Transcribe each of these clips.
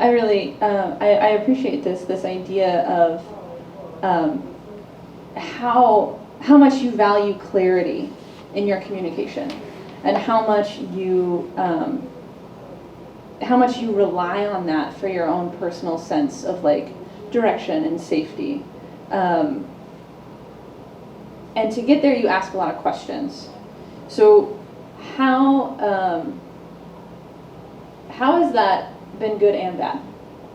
I really, I appreciate this idea of how much you value clarity in your communication, and how much you rely on that for your own personal sense of like direction and safety. And to get there, you ask a lot of questions. So how has that been good and bad?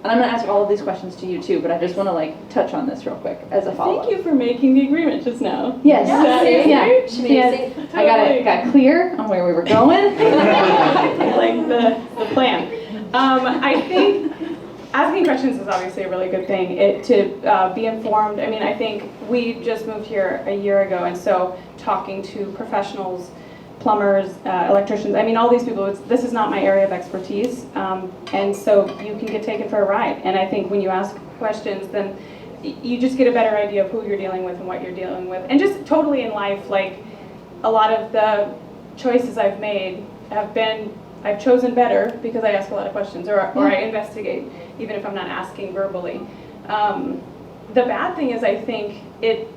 And I'm going to ask all of these questions to you too, but I just want to like touch on this real quick as a follow-up. Thank you for making the agreement just now. Yes. Yeah. I got clear on where we were going. I like the plan. I think asking questions is obviously a really good thing. To be informed. I mean, I think we just moved here a year ago, and so talking to professionals, plumbers, electricians, I mean, all these people, this is not my area of expertise, and so you can get taken for a ride. And I think when you ask questions, then you just get a better idea of who you're dealing with and what you're dealing with. And just totally in life, like a lot of the choices I've made I've chosen better because I ask a lot of questions, or I investigate, even if I'm not asking verbally. The bad thing is, I think it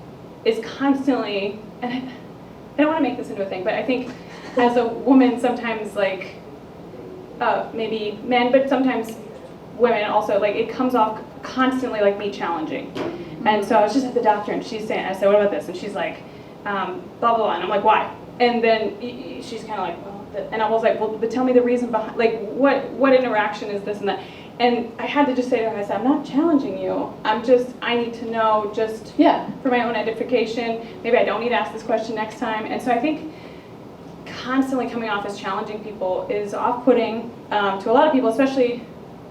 is constantly, and I don't want to make this into a thing, but I think as a woman, sometimes like, maybe men, but sometimes women also, like it comes off constantly like me challenging. And so I was just at the doctor, and she's saying, I said, what about this? And she's like, blah, blah, blah. And I'm like, why? And then she's kind of like, well, and I was like, well, but tell me the reason behind, like what interaction is this and that? And I had to just say to her, I said, I'm not challenging you. I need to know just for my own edification. Maybe I don't need to ask this question next time. And so I think constantly coming off as challenging people is off-putting to a lot of people, especially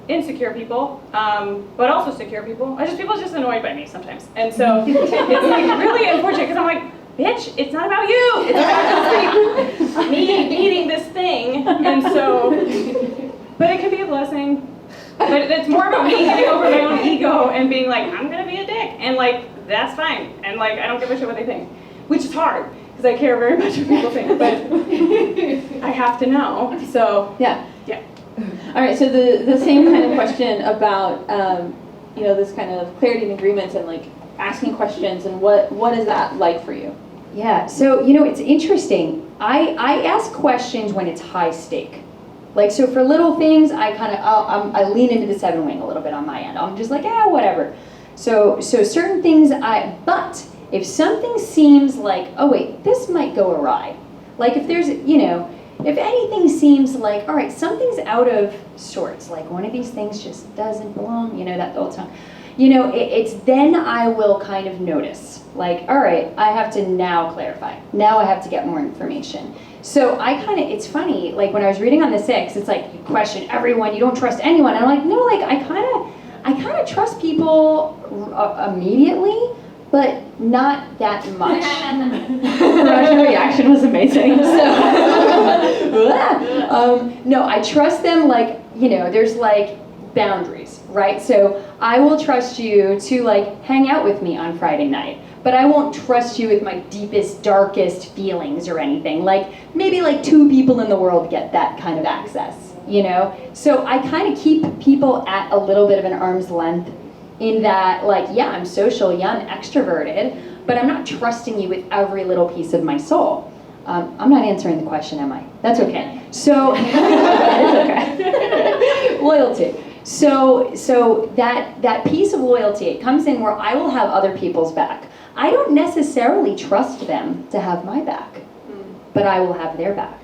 insecure people, but also secure people. People are just annoyed by me sometimes. And so it's like really unfortunate, because I'm like, bitch, it's not about you. It's about just me needing this thing. And so, but it could be a blessing. But it's more about me getting over my own ego and being like, I'm gonna be a dick, and like that's fine, and like I don't give a shit what they think, which is hard because I care very much what people think, but I have to know. So yeah. All right. So the same kind of question about this kind of clarity and agreement and like asking questions, and what is that like for you? Yeah. So it's interesting. I ask questions when it's high stake. Like, so for little things, I lean into the 7-wing a little bit on my end. I'm just like, whatever. So certain things but if something seems like, oh wait, this might go awry. Like if there's, if anything seems like, all right, something's out of sorts, like one of these things just doesn't belong, that old song. It's then I will kind of notice, like, all right, I have to now clarify. Now I have to get more information. So it's funny, like when I was reading on the 6, it's like, you question everyone, you don't trust anyone. And I'm like, no, like I kind of trust people immediately, but not that much. Your reaction was amazing. No, I trust them, like, there's like boundaries, right? So I will trust you to like hang out with me on Friday night, but I won't trust you with my deepest, darkest feelings or anything. Like maybe like 2 people in the world get that kind of access, So I kind of keep people at a little bit of an arm's length in that, like, yeah, I'm social, yeah, I'm extroverted, but I'm not trusting you with every little piece of my soul. I'm not answering the question, am I? That's okay. So, it's okay. Loyalty. So that piece of loyalty, it comes in where I will have other people's back. I don't necessarily trust them to have my back, but I will have their back.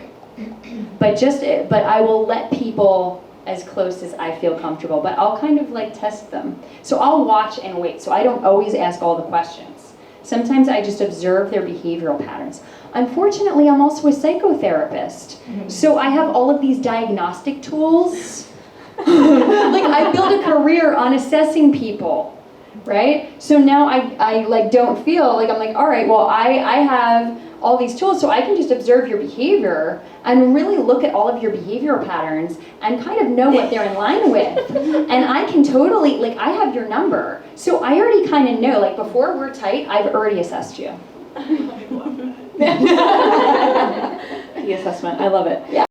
But I will let people as close as I feel comfortable, but I'll kind of like test them. So I'll watch and wait, so I don't always ask all the questions. Sometimes I just observe their behavioral patterns. Unfortunately, I'm also a psychotherapist, so I have all of these diagnostic tools. Like I built a career on assessing people, right? So now I like don't feel like I'm like, all right, well I have all these tools, so I can just observe your behavior and really look at all of your behavioral patterns and kind of know what they're in line with. And I can totally, like, I have your number. So I already kind of know, like, before we're tight, I've already assessed you. The assessment, I love it. Yeah.